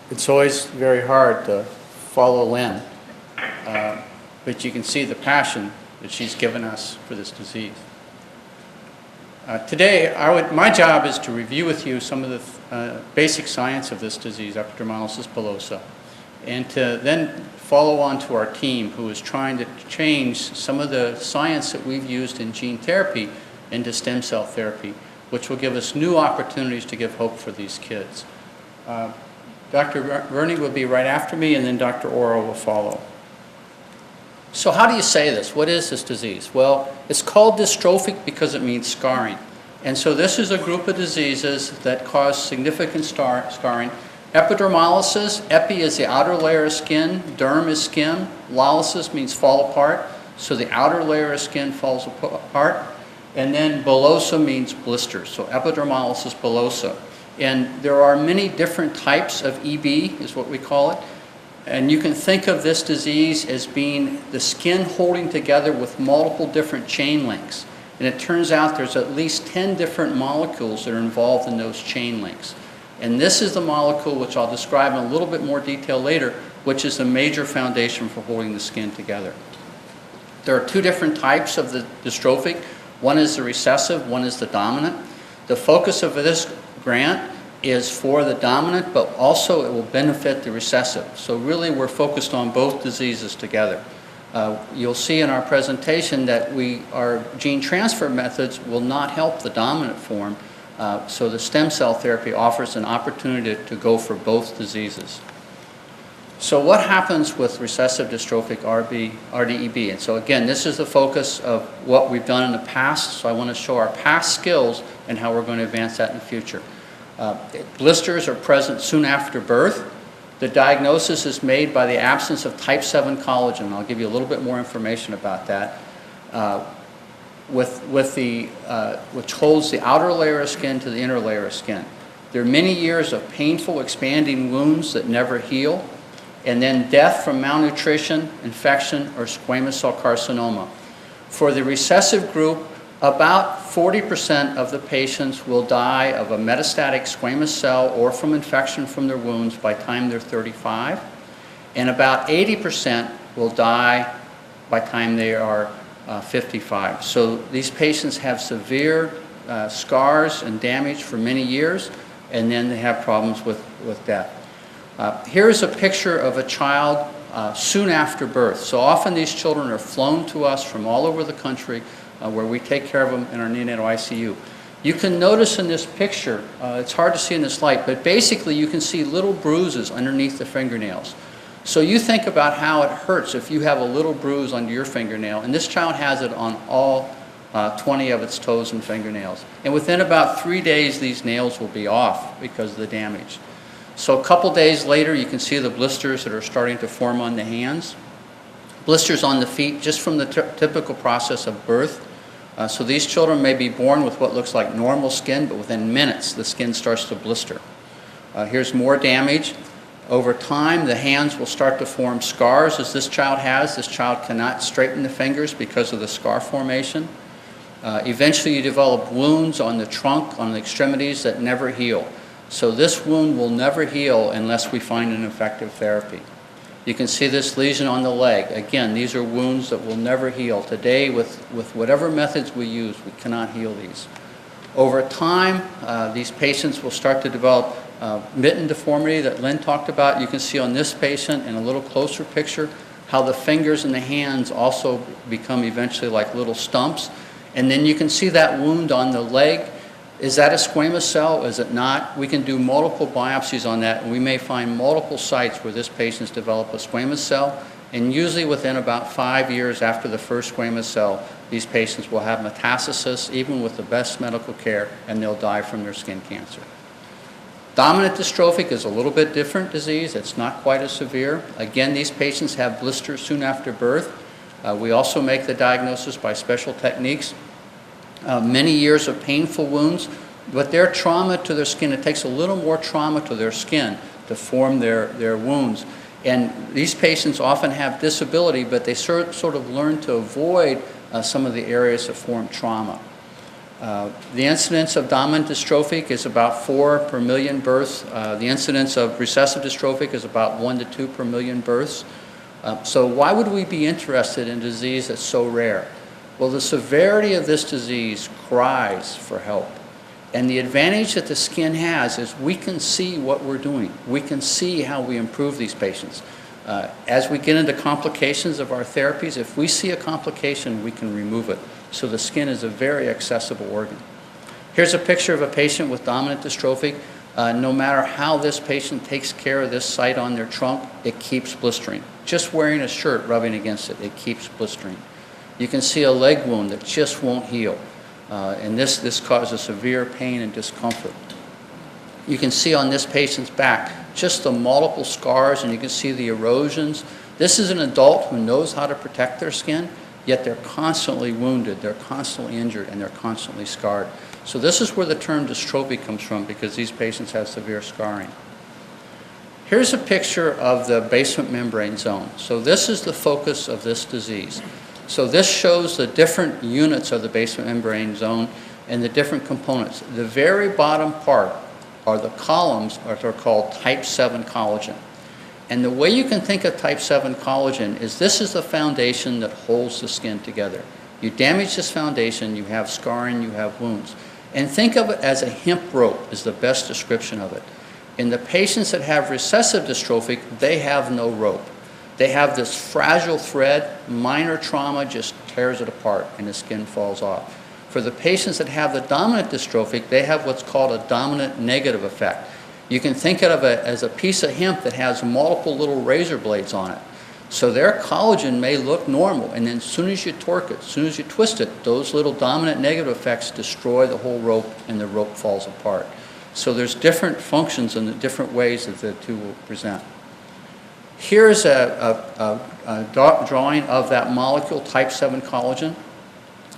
It's always very hard to follow Lynn, but you can see the passion that she's given us for this disease. Today, my job is to review with you some of the basic science of this disease, epidermolysis bullosa, and to then follow on to our team who is trying to change some of the science that we've used in gene therapy into stem cell therapy, which will give us new opportunities to give hope for these kids. Dr. Vernie will be right after me, and then Dr. Oro will follow. So how do you say this? What is this disease? Well, it's called dystrophic because it means scarring. And so this is a group of diseases that cause significant scarring. Epidermolysis, epi is the outer layer of skin, derm is skin, lysis means fall apart, so the outer layer of skin falls apart. And then bullosa means blisters, so epidermolysis bullosa. And there are many different types of EB, is what we call it. And you can think of this disease as being the skin holding together with multiple different chain links. And it turns out there's at least 10 different molecules that are involved in those chain links. And this is the molecule which I'll describe in a little bit more detail later, which is the major foundation for holding the skin together. There are two different types of the dystrophic. One is the recessive, one is the dominant. The focus of this grant is for the dominant, but also it will benefit the recessive. So really we're focused on both diseases together. You'll see in our presentation that our gene transfer methods will not help the dominant form, so the stem cell therapy offers an opportunity to go for both diseases. So what happens with recessive dystrophic RDEB? And so again, this is the focus of what we've done in the past, so I want to show our past skills and how we're going to advance that in the future. Blisters are present soon after birth. The diagnosis is made by the absence of type VII collagen. I'll give you a little bit more information about that. Which holds the outer layer of skin to the inner layer of skin. There are many years of painful expanding wounds that never heal, and then death from malnutrition, infection, or squamous cell carcinoma. For the recessive group, about 40% of the patients will die of a metastatic squamous cell or from infection from their wounds by the time they're 35, and about 80% will die by the time they are 55. So these patients have severe scars and damage for many years, and then they have problems with death. Here's a picture of a child soon after birth. So often these children are flown to us from all over the country where we take care of them in our neonatal ICU. You can notice in this picture, it's hard to see in this light, but basically you can see little bruises underneath the fingernails. So you think about how it hurts if you have a little bruise under your fingernail, and this child has it on all 20 of its toes and fingernails. And within about 3 days, these nails will be off because of the damage. So a couple days later, you can see the blisters that are starting to form on the hands. Blisters on the feet just from the typical process of birth. So these children may be born with what looks like normal skin, but within minutes, the skin starts to blister. Here's more damage. Over time, the hands will start to form scars, as this child has. This child cannot straighten the fingers because of the scar formation. Eventually, you develop wounds on the trunk, on the extremities that never heal. So this wound will never heal unless we find an effective therapy. You can see this lesion on the leg. Again, these are wounds that will never heal. Today, with whatever methods we use, we cannot heal these. Over time, these patients will start to develop mitten deformity that Lynn talked about. You can see on this patient in a little closer picture how the fingers and the hands also become eventually like little stumps. And then you can see that wound on the leg. Is that a squamous cell? Is it not? We can do multiple biopsies on that, and we may find multiple sites where this patient's developed a squamous cell, and usually within about 5 years after the first squamous cell, these patients will have metastasis, even with the best medical care, and they'll die from their skin cancer. Dominant dystrophic is a little bit different disease. It's not quite as severe. Again, these patients have blisters soon after birth. We also make the diagnosis by special techniques. Many years of painful wounds, but their trauma to their skin, it takes a little more trauma to their skin to form their wounds. And these patients often have disability, but they sort of learn to avoid some of the areas that form trauma. The incidence of dominant dystrophic is about 4 per million births. The incidence of recessive dystrophic is about 1 to 2 per million births. So why would we be interested in a disease that's so rare? Well, the severity of this disease cries for help. And the advantage that the skin has is we can see what we're doing. We can see how we improve these patients. As we get into complications of our therapies, if we see a complication, we can remove it. So the skin is a very accessible organ. Here's a picture of a patient with dominant dystrophic. No matter how this patient takes care of this site on their trunk, it keeps blistering. Just wearing a shirt, rubbing against it, it keeps blistering. You can see a leg wound that just won't heal. And this causes severe pain and discomfort. You can see on this patient's back just the multiple scars, and you can see the erosions. This is an adult who knows how to protect their skin, yet they're constantly wounded, they're constantly injured, and they're constantly scarred. So this is where the term dystrophy comes from, because these patients have severe scarring. Here's a picture of the basement membrane zone. So this is the focus of this disease. So this shows the different units of the basement membrane zone and the different components. The very bottom part are the columns, which are called Type VII collagen. And the way you can think of Type VII collagen is this is the foundation that holds the skin together. You damage this foundation, you have scarring, you have wounds. And think of it as a hemp rope is the best description of it. In the patients that have recessive dystrophic, they have no rope. They have this fragile thread, minor trauma just tears it apart and the skin falls off. For the patients that have the dominant dystrophic, they have what's called a dominant negative effect. You can think of it as a piece of hemp that has multiple little razor blades on it. So their collagen may look normal, and then as soon as you torque it, as soon as you twist it, those little dominant negative effects destroy the whole rope and the rope falls apart. So there's different functions and the different ways that the two will present. Here's a drawing of that molecule, Type VII collagen.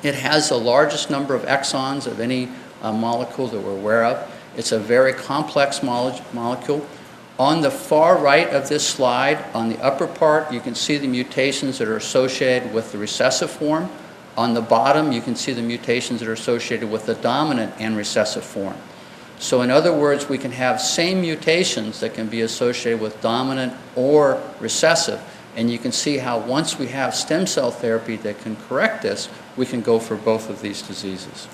It has the largest number of exons of any molecule that we're aware of. It's a very complex molecule. On the far right of this slide, on the upper part, you can see the mutations that are associated with the recessive form. On the bottom, you can see the mutations that are associated with the dominant and recessive form. So in other words, we can have same mutations that can be associated with dominant or recessive. And you can see how once we have stem cell therapy that can correct this, we can go for both of these diseases.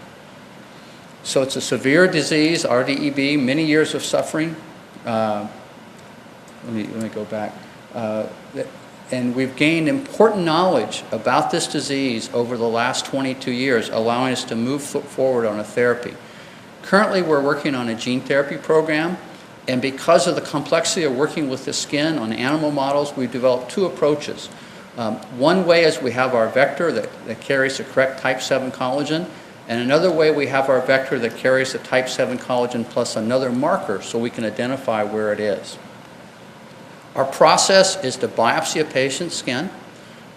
So it's a severe disease, RDEB, many years of suffering. Let me go back. And we've gained important knowledge about this disease over the last 22 years, allowing us to move forward on a therapy. Currently, we're working on a gene therapy program, and because of the complexity of working with the skin on animal models, we've developed two approaches. One way is we have our vector that carries the correct Type VII collagen, and another way we have our vector that carries the Type VII collagen plus another marker so we can identify where it is. Our process is to biopsy a patient's skin,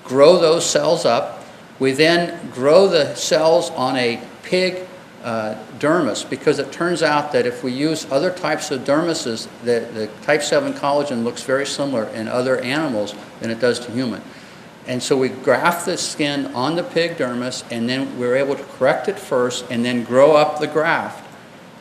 grow those cells up. We then grow the cells on a pig dermis, because it turns out that if we use other types of dermises, the Type VII collagen looks very similar in other animals than it does to human. And so we graft the skin on the pig dermis, and then we're able to correct it first and then grow up the graft.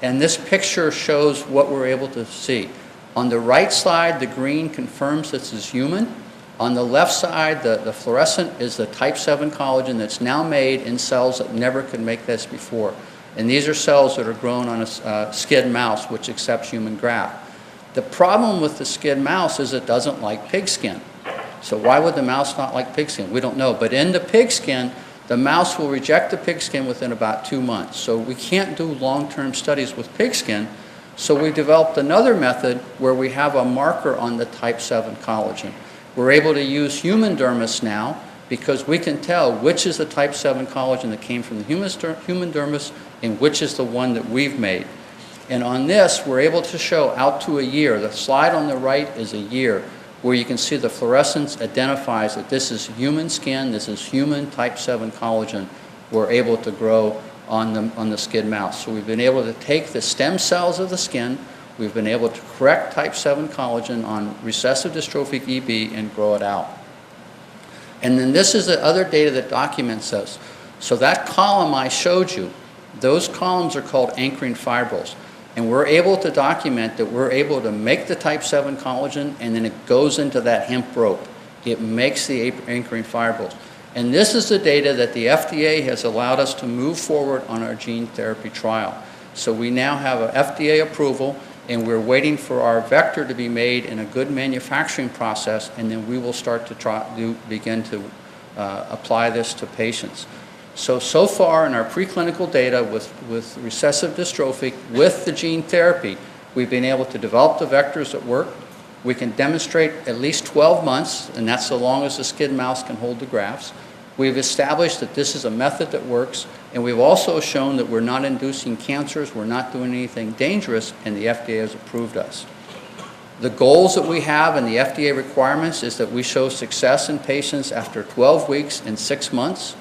And this picture shows what we're able to see. On the right side, the green confirms this is human. On the left side, the fluorescent is the Type VII collagen that's now made in cells that never could make this before. And these are cells that are grown on a skid mouse, which accepts human graft. The problem with the skid mouse is it doesn't like pig skin. So why would the mouse not like pig skin? We don't know. But in the pig skin, the mouse will reject the pig skin within about 2 months. So we can't do long-term studies with pig skin. So we developed another method where we have a marker on the Type VII collagen. We're able to use human dermis now because we can tell which is the Type VII collagen that came from the human dermis and which is the one that we've made. And on this, we're able to show out to a year. The slide on the right is a year, where you can see the fluorescence identifies that this is human skin, this is human Type VII collagen we're able to grow on the skid mouse. So we've been able to take the stem cells of the skin, we've been able to correct Type VII collagen on recessive dystrophic EB and grow it out. And then this is the other data that documents this. So that column I showed you Those columns are called anchoring fibrils. And we're able to document that we're able to make the type VII collagen, and then it goes into that hemp rope. It makes the anchoring fibrils. And this is the data that the FDA has allowed us to move forward on our gene therapy trial. So we now have an FDA approval, and we're waiting for our vector to be made in a good manufacturing process, and then we will start to begin to apply this to patients. So far in our preclinical data with recessive dystrophic, with the gene therapy, we've been able to develop the vectors that work. We can demonstrate at least 12 months, and that's so long as the skid mouse can hold the grafts. We've established that this is a method that works, and we've also shown that we're not inducing cancers, we're not doing anything dangerous, and the FDA has approved us. The goals that we have and the FDA requirements is that we show success in patients after 12 weeks and 6 months.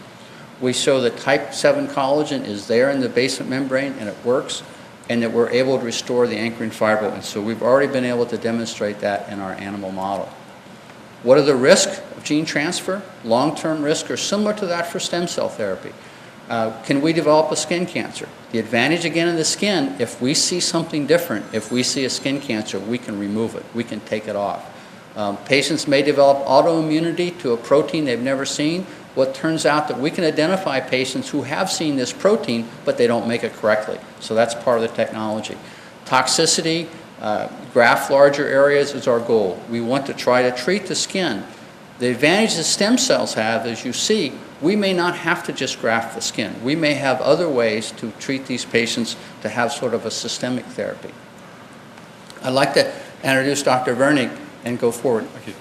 We show that type VII collagen is there in the basement membrane and it works, and that we're able to restore the anchoring fibril. And so we've already been able to demonstrate that in our animal model. What are the risks of gene transfer? Long-term risks are similar to that for stem cell therapy. Can we develop a skin cancer? The advantage again in the skin, if we see something different, if we see a skin cancer, we can remove it, we can take it off. Patients may develop autoimmunity to a protein they've never seen. What turns out that we can identify patients who have seen this protein, but they don't make it correctly. So that's part of the technology. Toxicity, graft larger areas is our goal. We want to try to treat the skin. The advantage that stem cells have, as you see, we may not have to just graft the skin. We may have other ways to treat these patients to have sort of a systemic therapy. I'd like to introduce Dr. Wernig and go forward. Thank you.